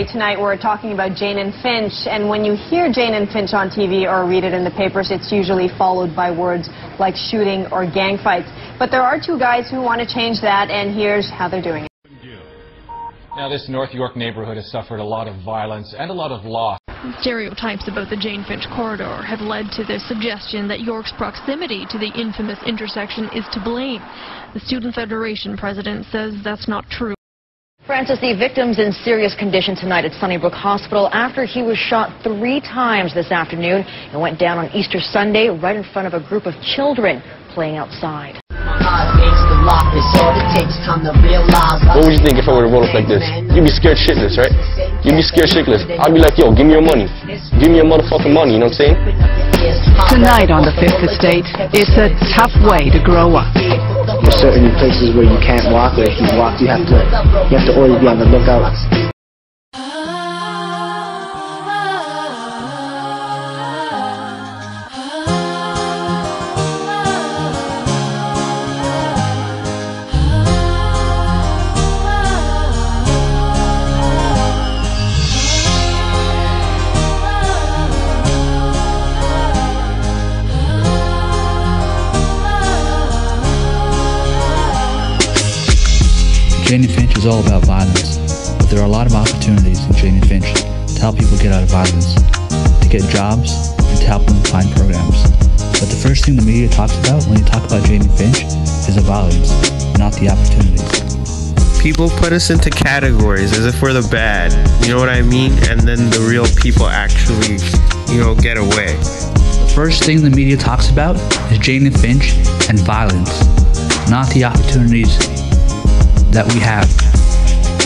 tonight we're talking about Jane and Finch, and when you hear Jane and Finch on TV or read it in the papers, it's usually followed by words like shooting or gang fights. But there are two guys who want to change that, and here's how they're doing it. Now, this North York neighborhood has suffered a lot of violence and a lot of loss. Stereotypes about the Jane-Finch corridor have led to the suggestion that York's proximity to the infamous intersection is to blame. The Student Federation president says that's not true. Francis, the victim's in serious condition tonight at Sunnybrook Hospital after he was shot 3 times this afternoon. It went down on Easter Sunday right in front of a group of children playing outside. What would you think if I were to roll up like this? You'd be scared shitless, right? You'd be scared shitless. I'd be like, yo, give me your money. Give me your motherfucking money, you know what I'm saying? Tonight on the Fifth Estate, it's a tough way to grow up. There's certain places where you can't walk, or if you walk, you have to always be on the lookout. Jane and Finch is all about violence, but there are a lot of opportunities in Jane and Finch to help people get out of violence, to get jobs, and to help them find programs. But the first thing the media talks about when you talk about Jane and Finch is the violence, not the opportunities. People put us into categories as if we're the bad, you know what I mean? And then the real people actually, get away. The first thing the media talks about is Jane and Finch and violence, not the opportunities that we have.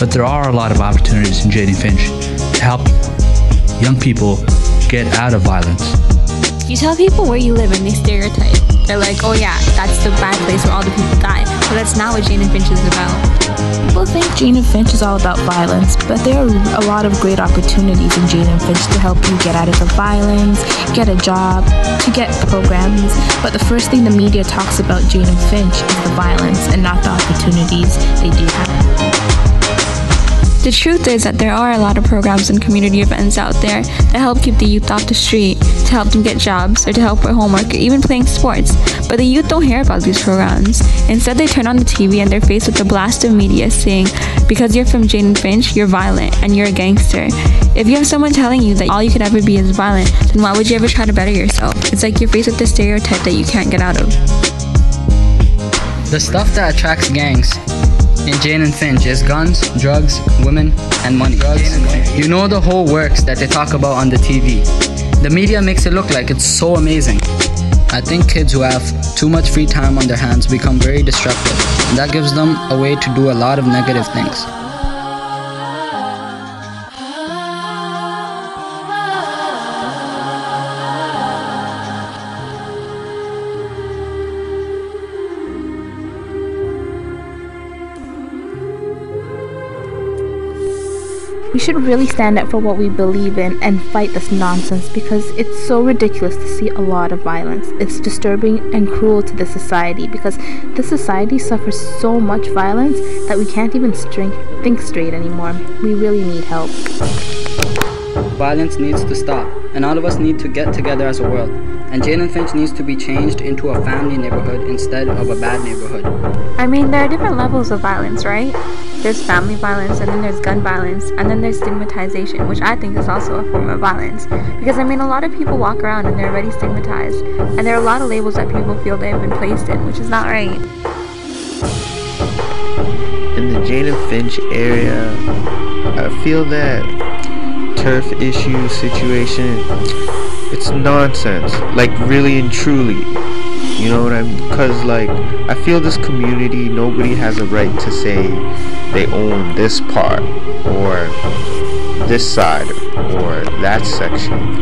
But there are a lot of opportunities in Jane and Finch to help young people get out of violence. You tell people where you live and they stereotype. They're like, oh yeah, that's the bad place where all the people die. But that's not what Jane and Finch is about. People think Jane and Finch is all about violence, but there are a lot of great opportunities in Jane and Finch to help you get out of the violence, get a job, to get programs. But the first thing the media talks about Jane and Finch is the violence and not the opportunities they do have. The truth is that there are a lot of programs and community events out there that help keep the youth off the street, to help them get jobs, or to help with homework, or even playing sports. But the youth don't hear about these programs. Instead, they turn on the TV and they're faced with the blast of media saying, because you're from Jane and Finch, you're violent, and you're a gangster. If you have someone telling you that all you could ever be is violent, then why would you ever try to better yourself? It's like you're faced with the stereotype that you can't get out of. The stuff that attracts gangs in Jane and Finch is guns, drugs, women, and money. You know the whole works that they talk about on the TV. The media makes it look like it's so amazing. I think kids who have too much free time on their hands become very destructive, and that gives them a way to do a lot of negative things. We should really stand up for what we believe in and fight this nonsense, because it's so ridiculous to see a lot of violence. It's disturbing and cruel to the society, because the society suffers so much violence that we can't even think straight anymore. We really need help. Violence needs to stop, and all of us need to get together as a world. And Jane and Finch needs to be changed into a family neighborhood instead of a bad neighborhood. I mean, there are different levels of violence, right? There's family violence, and then there's gun violence, and then there's stigmatization, which I think is also a form of violence. Because, I mean, a lot of people walk around and they're already stigmatized, and there are a lot of labels that people feel they've been placed in, which is not right. In the Jane and Finch area, I feel that turf issue situation, it's nonsense, like really and truly, you know what I mean? Because like, I feel this community, nobody has a right to say they own this part, or this side, or that section.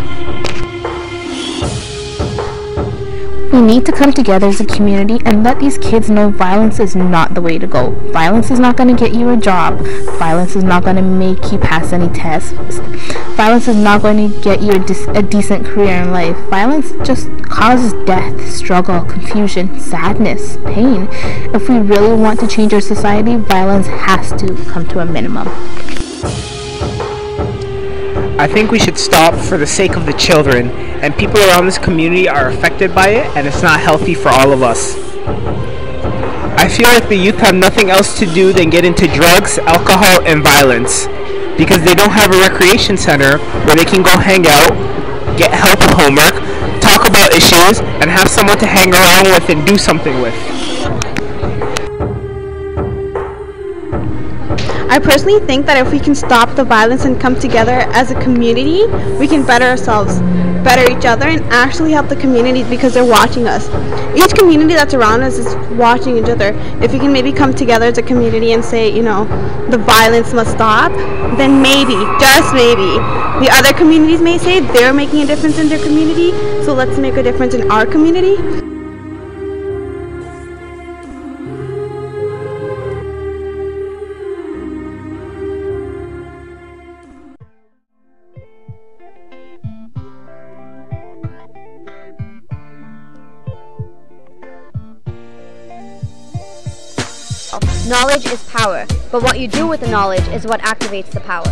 We need to come together as a community and let these kids know violence is not the way to go. Violence is not going to get you a job. Violence is not going to make you pass any tests. Violence is not going to get you a decent career in life. Violence just causes death, struggle, confusion, sadness, pain. If we really want to change our society, violence has to come to a minimum. I think we should stop for the sake of the children, and people around this community are affected by it, and it's not healthy for all of us. I feel like the youth have nothing else to do than get into drugs, alcohol, and violence, because they don't have a recreation center where they can go hang out, get help with homework, talk about issues, and have someone to hang around with and do something with. I personally think that if we can stop the violence and come together as a community, we can better ourselves, better each other, and actually help the community because they're watching us. Each community that's around us is watching each other. If we can maybe come together as a community and say, you know, the violence must stop, then maybe, just maybe, the other communities may say they're making a difference in their community, so let's make a difference in our community. Knowledge is power, but what you do with the knowledge is what activates the power.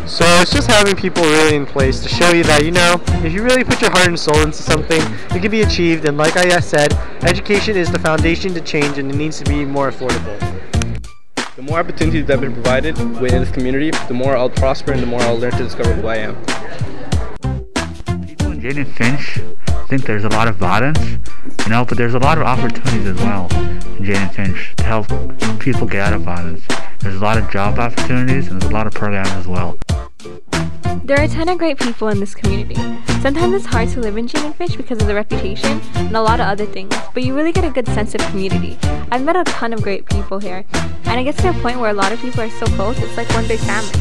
So it's just having people really in place to show you that, you know, if you really put your heart and soul into something, it can be achieved. And like I said, education is the foundation to change, and it needs to be more affordable. The more opportunities that have been provided within this community, the more I'll prosper and the more I'll learn to discover who I am. People in Jane and Finch think there's a lot of violence, you know, but there's a lot of opportunities as well in Jane and Finch to help people get out of violence. There's a lot of job opportunities and there's a lot of programs as well. There are a ton of great people in this community. Sometimes it's hard to live in Jane and Finch because of the reputation and a lot of other things, but you really get a good sense of community. I've met a ton of great people here, and it gets to a point where a lot of people are so close, it's like one big family.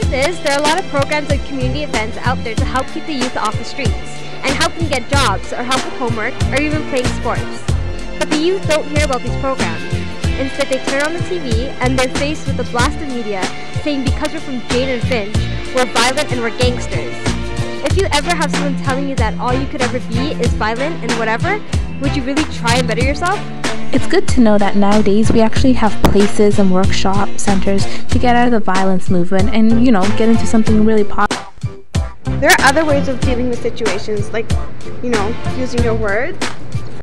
There are a lot of programs and community events out there to help keep the youth off the streets and help them get jobs or help with homework or even playing sports. But the youth don't hear about these programs. Instead, they turn on the TV and they're faced with a blast of media saying because we're from Jane and Finch, we're violent and we're gangsters. If you ever have someone telling you that all you could ever be is violent and whatever, would you really try and better yourself? It's good to know that nowadays we actually have places and workshop centers to get out of the violence movement and, you know, get into something really positive. There are other ways of dealing with situations, like, you know, using your words.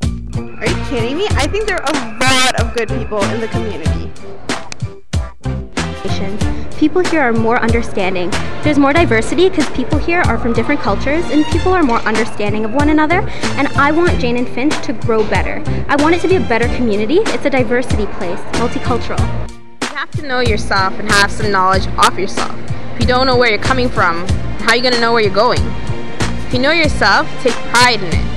Are you kidding me? I think there are a lot of good people in the community. People here are more understanding. There's more diversity because people here are from different cultures and people are more understanding of one another, and I want Jane and Finch to grow better. I want it to be a better community. It's a diversity place, multicultural. You have to know yourself and have some knowledge of yourself. If you don't know where you're coming from, how are you going to know where you're going? If you know yourself, take pride in it.